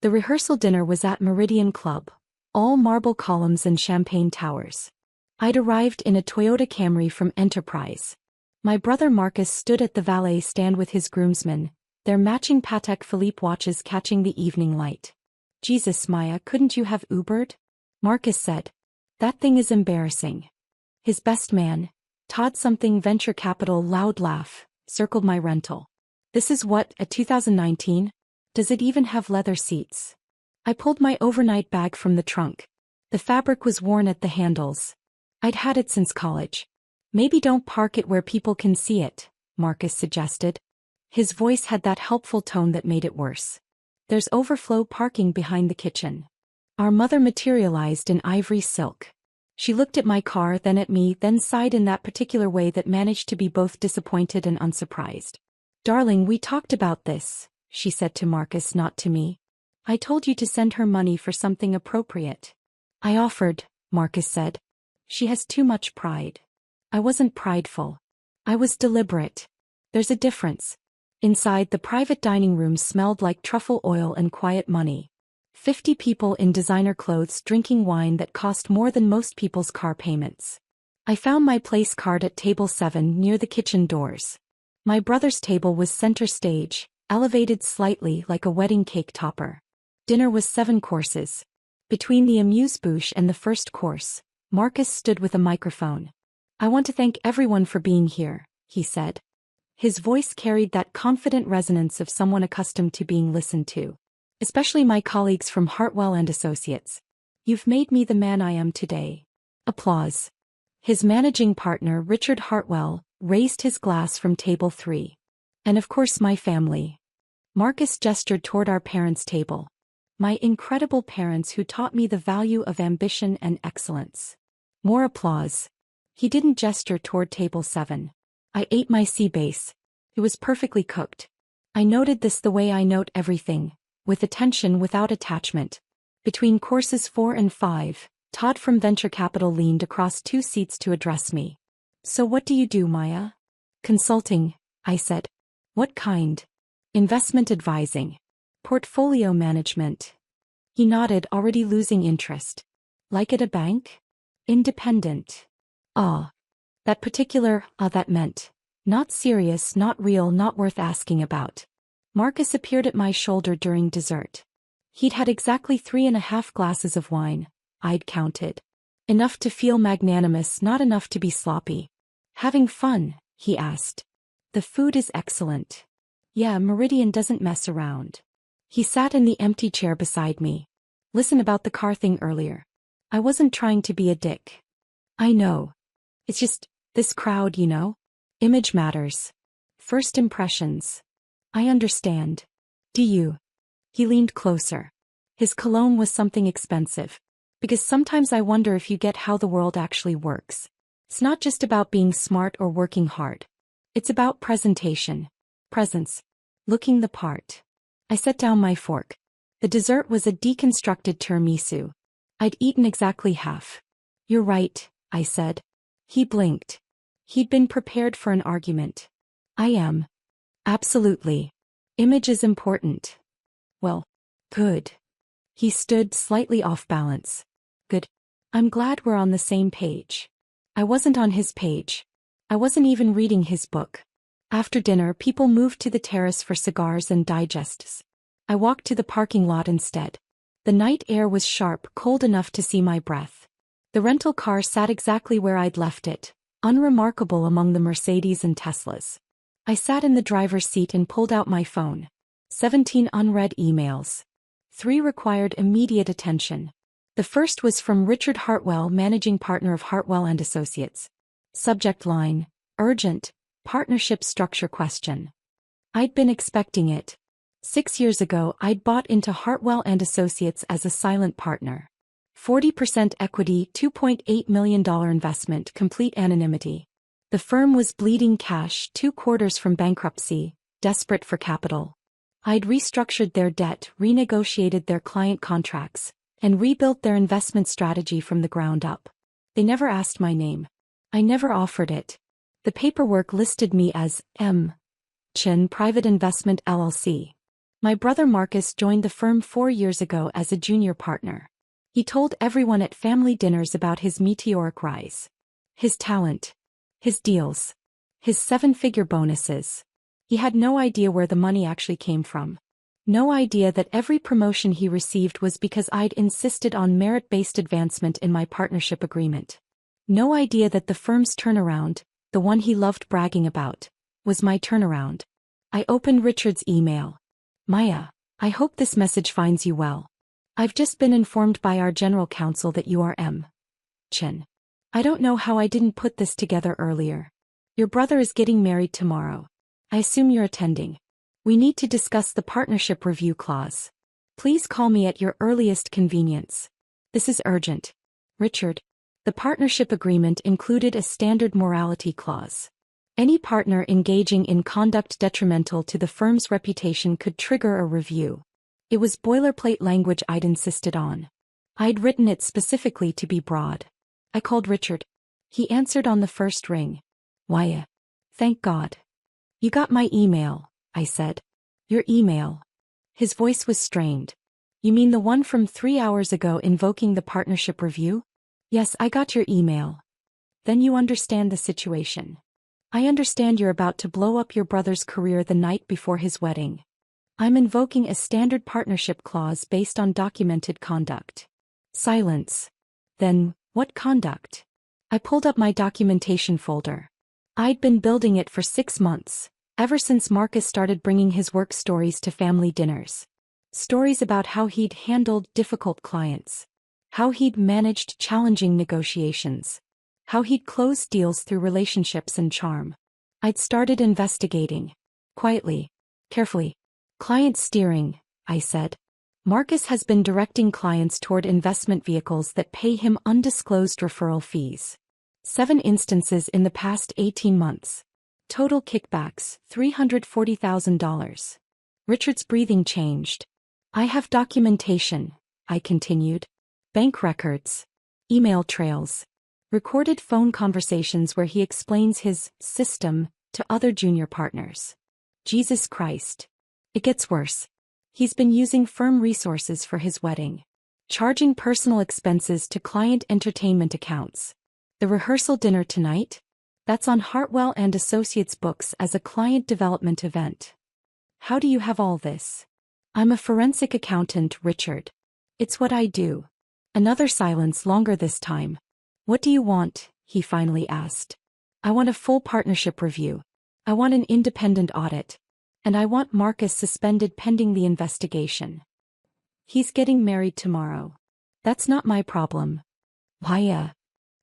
The rehearsal dinner was at Meridian Club, all marble columns and champagne towers. I'd arrived in a Toyota Camry from Enterprise. My brother Marcus stood at the valet stand with his groomsmen, their matching Patek Philippe watches catching the evening light. "Jesus, Maya, couldn't you have Ubered?" Marcus said. "That thing is embarrassing." His best man, Todd something venture capital loud laugh, circled my rental. "This is what, a 2019? Does it even have leather seats?" I pulled my overnight bag from the trunk. The fabric was worn at the handles. I'd had it since college. "Maybe don't park it where people can see it," Marcus suggested. His voice had that helpful tone that made it worse. "There's overflow parking behind the kitchen." Our mother materialized in ivory silk. She looked at my car, then at me, then sighed in that particular way that managed to be both disappointed and unsurprised. "Darling, we talked about this," she said to Marcus, not to me. "I told you to send her money for something appropriate." "I offered," Marcus said. "She has too much pride." I wasn't prideful. I was deliberate. There's a difference. Inside, the private dining room smelled like truffle oil and quiet money. 50 people in designer clothes drinking wine that cost more than most people's car payments. I found my place card at table 7 near the kitchen doors. My brother's table was center stage, elevated slightly like a wedding cake topper. Dinner was 7 courses. Between the amuse-bouche and the first course, Marcus stood with a microphone. "I want to thank everyone for being here," he said. His voice carried that confident resonance of someone accustomed to being listened to. "Especially my colleagues from Hartwell and Associates. You've made me the man I am today." Applause. His managing partner, Richard Hartwell, raised his glass from table 3. "And of course my family." Marcus gestured toward our parents' table. "My incredible parents who taught me the value of ambition and excellence." More applause. He didn't gesture toward table 7. I ate my sea bass. It was perfectly cooked. I noted this the way I note everything, with attention without attachment. Between courses 4 and 5, Todd from Venture Capital leaned across 2 seats to address me. "So what do you do, Maya?" "Consulting," I said. "What kind?" "Investment advising. Portfolio management." He nodded, already losing interest. "Like at a bank?" "Independent." "Ah." That meant. Not serious, not real, not worth asking about. Marcus appeared at my shoulder during dessert. He'd had exactly 3.5 glasses of wine, I'd counted. Enough to feel magnanimous, not enough to be sloppy. "Having fun?" he asked. "The food is excellent." "Yeah, Meridian doesn't mess around." He sat in the empty chair beside me. "Listen about the car thing earlier. I wasn't trying to be a dick." "I know. It's just, this crowd, you know? Image matters. First impressions." "I understand. Do you?" He leaned closer. His cologne was something expensive. "Because sometimes I wonder if you get how the world actually works. It's not just about being smart or working hard. It's about presentation. Presence. Looking the part." I set down my fork. The dessert was a deconstructed tiramisu. I'd eaten exactly half. "You're right," I said. He blinked. He'd been prepared for an argument. "I am. Absolutely. Image is important." "Well, good." He stood slightly off balance. "Good. I'm glad we're on the same page." I wasn't on his page. I wasn't even reading his book. After dinner, people moved to the terrace for cigars and digests. I walked to the parking lot instead. The night air was sharp, cold enough to see my breath. The rental car sat exactly where I'd left it, unremarkable among the Mercedes and Teslas. I sat in the driver's seat and pulled out my phone. 17 unread emails. 3 required immediate attention. The first was from Richard Hartwell, managing partner of Hartwell and Associates. Subject line: urgent, partnership structure question. I'd been expecting it. 6 years ago, I'd bought into Hartwell and Associates as a silent partner. 40% equity, $2.8 million investment, complete anonymity. The firm was bleeding cash, 2 quarters from bankruptcy, desperate for capital. I'd restructured their debt, renegotiated their client contracts, and rebuilt their investment strategy from the ground up. They never asked my name. I never offered it. The paperwork listed me as M. Chin Private Investment LLC. My brother Marcus joined the firm 4 years ago as a junior partner. He told everyone at family dinners about his meteoric rise. His talent. His deals. His 7-figure bonuses. He had no idea where the money actually came from. No idea that every promotion he received was because I'd insisted on merit-based advancement in my partnership agreement. No idea that the firm's turnaround, the one he loved bragging about, was my turnaround. I opened Richard's email. Maya, I hope this message finds you well. I've just been informed by our general counsel that you are M. Chin. I don't know how I didn't put this together earlier. Your brother is getting married tomorrow. I assume you're attending. We need to discuss the partnership review clause. Please call me at your earliest convenience. This is urgent. Richard. The partnership agreement included a standard morality clause. Any partner engaging in conduct detrimental to the firm's reputation could trigger a review. It was boilerplate language I'd insisted on. I'd written it specifically to be broad. I called Richard. He answered on the first ring. Why? Thank God. You got my email, I said. Your email. His voice was strained. You mean the one from 3 hours ago invoking the partnership review? Yes, I got your email. Then you understand the situation. I understand you're about to blow up your brother's career the night before his wedding. I'm invoking a standard partnership clause based on documented conduct. Silence. Then, what conduct? I pulled up my documentation folder. I'd been building it for 6 months, ever since Marcus started bringing his work stories to family dinners. Stories about how he'd handled difficult clients. How he'd managed challenging negotiations. How he'd closed deals through relationships and charm. I'd started investigating. Quietly. Carefully. Client steering, I said. Marcus has been directing clients toward investment vehicles that pay him undisclosed referral fees. 7 instances in the past 18 months. Total kickbacks, $340,000. Richard's breathing changed. I have documentation, I continued. Bank records. Email trails. Recorded phone conversations where he explains his system to other junior partners. Jesus Christ. It gets worse. He's been using firm resources for his wedding. Charging personal expenses to client entertainment accounts. The rehearsal dinner tonight? That's on Hartwell and Associates books as a client development event. How do you have all this? I'm a forensic accountant, Richard. It's what I do. Another silence, longer this time. What do you want? He finally asked. I want a full partnership review. I want an independent audit. And I want Marcus suspended pending the investigation. He's getting married tomorrow. That's not my problem. Why?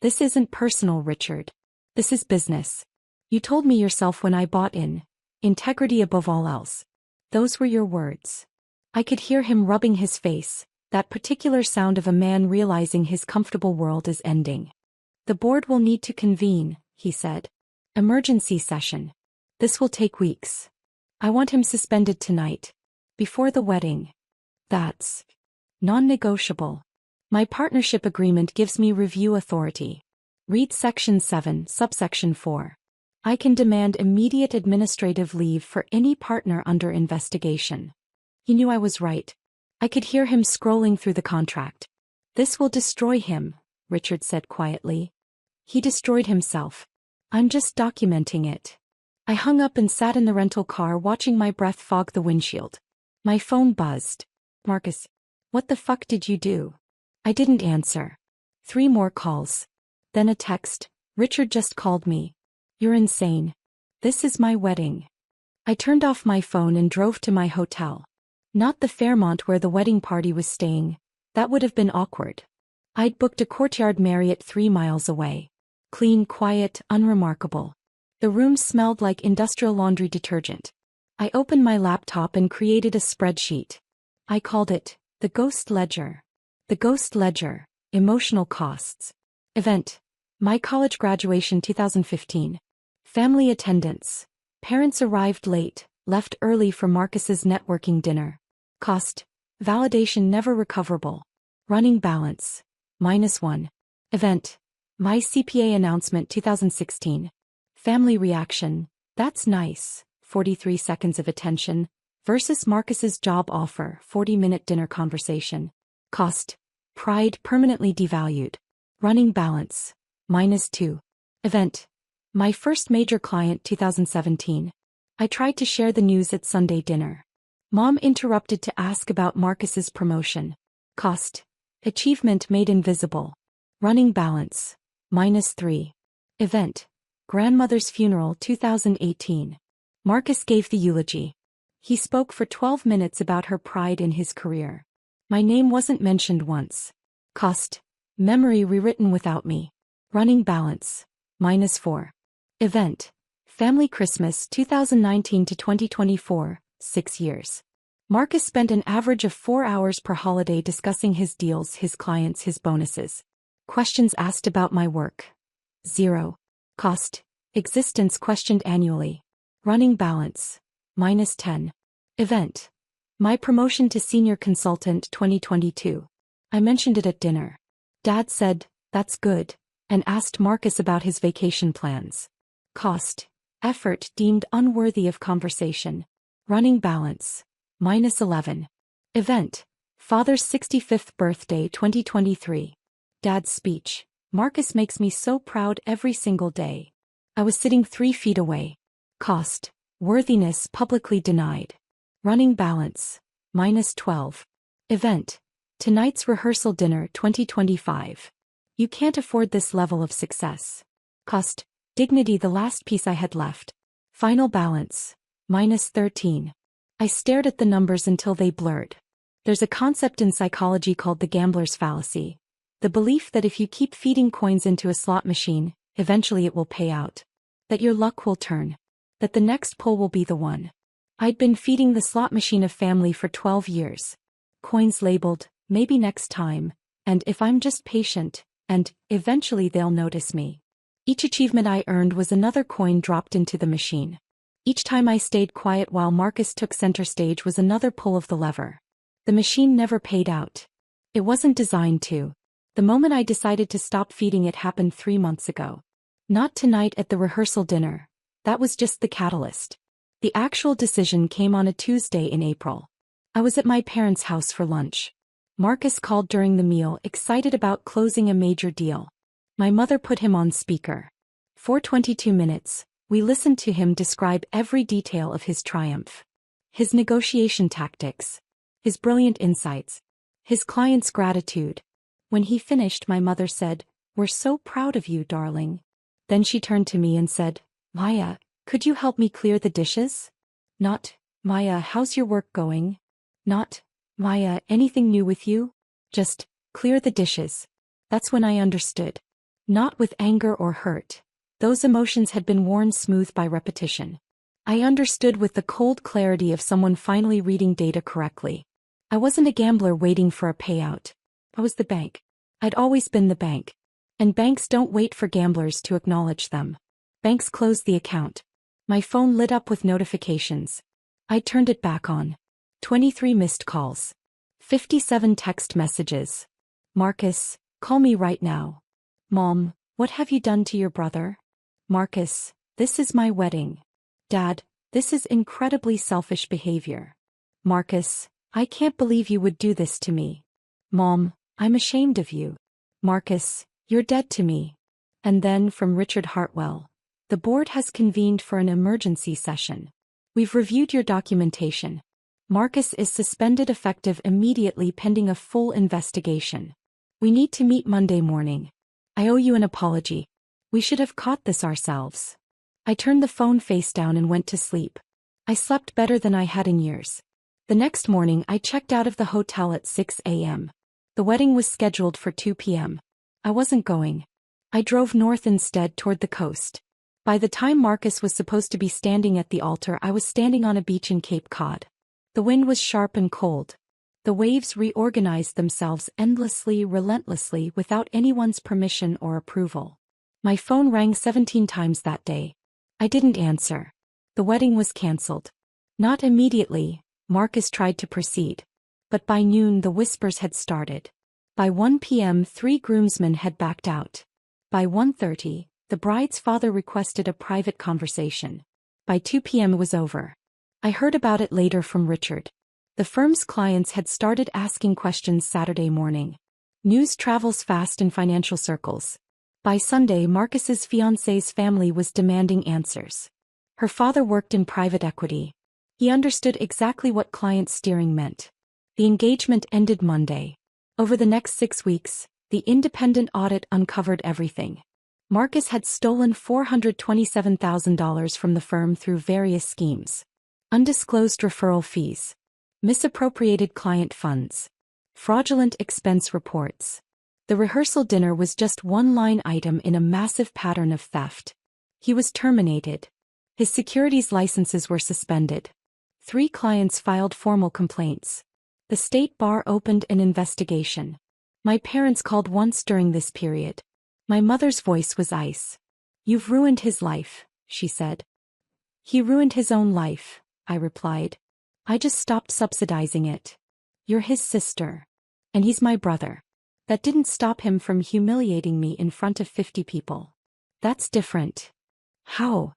This isn't personal, Richard. This is business. You told me yourself when I bought in. Integrity above all else. Those were your words. I could hear him rubbing his face, that particular sound of a man realizing his comfortable world is ending. The board will need to convene, he said. Emergency session. This will take weeks. I want him suspended tonight. Before the wedding. That's non-negotiable. My partnership agreement gives me review authority. Read Section 7, Subsection 4. I can demand immediate administrative leave for any partner under investigation. He knew I was right. I could hear him scrolling through the contract. This will destroy him, Richard said quietly. He destroyed himself. I'm just documenting it. I hung up and sat in the rental car watching my breath fog the windshield. My phone buzzed. Marcus, what the fuck did you do? I didn't answer. 3 more calls. Then a text. Richard just called me. You're insane. This is my wedding. I turned off my phone and drove to my hotel. Not the Fairmont where the wedding party was staying. That would have been awkward. I'd booked a Courtyard Marriott 3 miles away. Clean, quiet, unremarkable. The room smelled like industrial laundry detergent. I opened my laptop and created a spreadsheet. I called it the Ghost Ledger. The Ghost Ledger. Emotional costs. Event. My college graduation 2015. Family attendance. Parents arrived late, left early for Marcus's networking dinner. Cost. Validation never recoverable. Running balance. -1. Event. My CPA announcement 2016. Family reaction. That's nice. 43 seconds of attention. versus Marcus's job offer, 40-minute dinner conversation. Cost. Pride permanently devalued. Running balance. -2. Event. My first major client 2017. I tried to share the news at Sunday dinner. Mom interrupted to ask about Marcus's promotion. Cost. Achievement made invisible. Running balance. -3. Event. Grandmother's funeral 2018. Marcus gave the eulogy. He spoke for 12 minutes about her pride in his career. My name wasn't mentioned once. Cost. Memory rewritten without me. Running balance. -4. Event. Family Christmas 2019 to 2024, 6 years. Marcus spent an average of 4 hours per holiday discussing his deals, his clients, his bonuses. Questions asked about my work. 0. Cost. Existence questioned annually. Running balance. -10. Event. My promotion to senior consultant 2022. I mentioned it at dinner. Dad said, "That's good," and asked Marcus about his vacation plans. Cost. Effort deemed unworthy of conversation. Running balance. -11. Event. Father's 65th birthday 2023. Dad's speech. Marcus makes me so proud every single day. I was sitting 3 feet away. Cost. Worthiness publicly denied. Running balance. -12. Event. Tonight's rehearsal dinner 2025. You can't afford this level of success. Cost. Dignity, the last piece I had left. Final balance. -13. I stared at the numbers until they blurred. There's a concept in psychology called the gambler's fallacy. The belief that if you keep feeding coins into a slot machine, eventually it will pay out. That your luck will turn. That the next pull will be the one. I'd been feeding the slot machine of family for 12 years. Coins labeled, maybe next time, and if I'm just patient, and eventually they'll notice me. Each achievement I earned was another coin dropped into the machine. Each time I stayed quiet while Marcus took center stage was another pull of the lever. The machine never paid out. It wasn't designed to. The moment I decided to stop feeding it happened 3 months ago. Not tonight at the rehearsal dinner. That was just the catalyst. The actual decision came on a Tuesday in April. I was at my parents' house for lunch. Marcus called during the meal, excited about closing a major deal. My mother put him on speaker. For 22 minutes, we listened to him describe every detail of his triumph. His negotiation tactics. His brilliant insights. His clients' gratitude. When he finished, my mother said, "We're so proud of you, darling." Then she turned to me and said, "Maya, could you help me clear the dishes?" Not, "Maya, how's your work going?" Not, "Maya, anything new with you?" Just, "Clear the dishes." That's when I understood. Not with anger or hurt. Those emotions had been worn smooth by repetition. I understood with the cold clarity of someone finally reading data correctly. I wasn't a gambler waiting for a payout. I was the bank. I'd always been the bank. And banks don't wait for gamblers to acknowledge them. Banks close the account. My phone lit up with notifications. I turned it back on. 23 missed calls. 57 text messages. Marcus, call me right now. Mom, what have you done to your brother? Marcus, this is my wedding. Dad, this is incredibly selfish behavior. Marcus, I can't believe you would do this to me. Mom, I'm ashamed of you. Marcus, you're dead to me. And then from Richard Hartwell. The board has convened for an emergency session. We've reviewed your documentation. Marcus is suspended effective immediately pending a full investigation. We need to meet Monday morning. I owe you an apology. We should have caught this ourselves. I turned the phone face down and went to sleep. I slept better than I had in years. The next morning I checked out of the hotel at 6 a.m. The wedding was scheduled for 2 p.m. I wasn't going. I drove north instead toward the coast. By the time Marcus was supposed to be standing at the altar, I was standing on a beach in Cape Cod. The wind was sharp and cold. The waves reorganized themselves endlessly, relentlessly, without anyone's permission or approval. My phone rang 17 times that day. I didn't answer. The wedding was canceled. Not immediately, Marcus tried to proceed. But by noon the whispers had started. By 1 p.m. 3 groomsmen had backed out. By 1:30, the bride's father requested a private conversation. By 2 p.m. it was over. I heard about it later from Richard. The firm's clients had started asking questions Saturday morning. News travels fast in financial circles. By Sunday, Marcus's fiancée's family was demanding answers. Her father worked in private equity. He understood exactly what client steering meant. The engagement ended Monday. Over the next 6 weeks, the independent audit uncovered everything. Marcus had stolen $427,000 from the firm through various schemes. Undisclosed referral fees. Misappropriated client funds. Fraudulent expense reports. The rehearsal dinner was just one line item in a massive pattern of theft. He was terminated. His securities licenses were suspended. 3 clients filed formal complaints. The state bar opened an investigation. My parents called once during this period. My mother's voice was ice. "You've ruined his life," she said. "He ruined his own life," I replied. "I just stopped subsidizing it. You're his sister. And he's my brother. That didn't stop him from humiliating me in front of 50 people. That's different." "How?"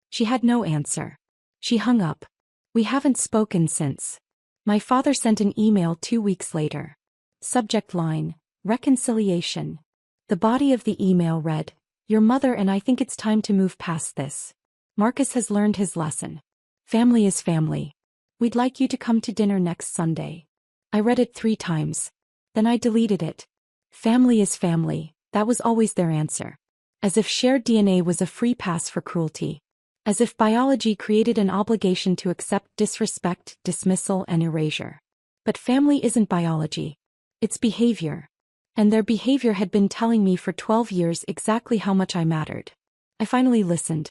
She had no answer. She hung up. We haven't spoken since. My father sent an email 2 weeks later. Subject line: reconciliation. The body of the email read, "Your mother and I think it's time to move past this. Marcus has learned his lesson. Family is family. We'd like you to come to dinner next Sunday." I read it 3 times. Then I deleted it. Family is family, that was always their answer. As if shared DNA was a free pass for cruelty. As if biology created an obligation to accept disrespect, dismissal, and erasure. But family isn't biology. It's behavior. And their behavior had been telling me for 12 years exactly how much I mattered. I finally listened.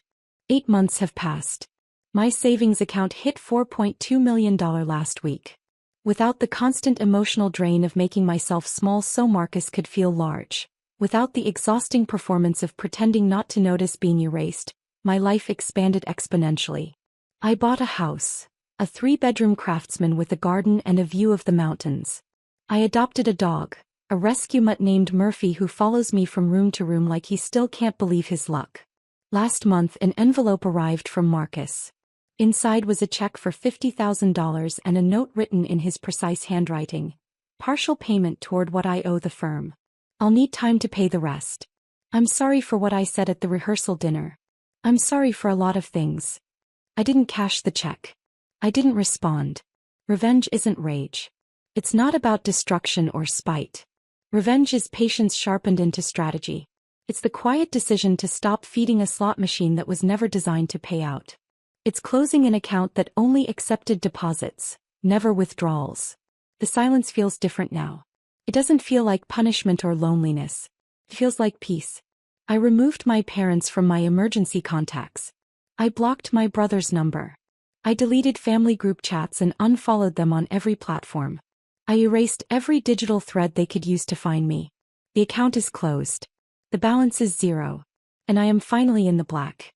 8 months have passed. My savings account hit $4.2 million last week. Without the constant emotional drain of making myself small so Marcus could feel large. Without the exhausting performance of pretending not to notice being erased, my life expanded exponentially. I bought a house. A 3-bedroom craftsman with a garden and a view of the mountains. I adopted a dog, a rescue mutt named Murphy who follows me from room to room like he still can't believe his luck. Last month an envelope arrived from Marcus. Inside was a check for $50,000 and a note written in his precise handwriting. Partial payment toward what I owe the firm. I'll need time to pay the rest. I'm sorry for what I said at the rehearsal dinner. I'm sorry for a lot of things. I didn't cash the check. I didn't respond. Revenge isn't rage. It's not about destruction or spite. Revenge is patience sharpened into strategy. It's the quiet decision to stop feeding a slot machine that was never designed to pay out. It's closing an account that only accepted deposits, never withdrawals. The silence feels different now. It doesn't feel like punishment or loneliness. It feels like peace. I removed my parents from my emergency contacts. I blocked my brother's number. I deleted family group chats and unfollowed them on every platform. I erased every digital thread they could use to find me. The account is closed. The balance is 0. And I am finally in the black.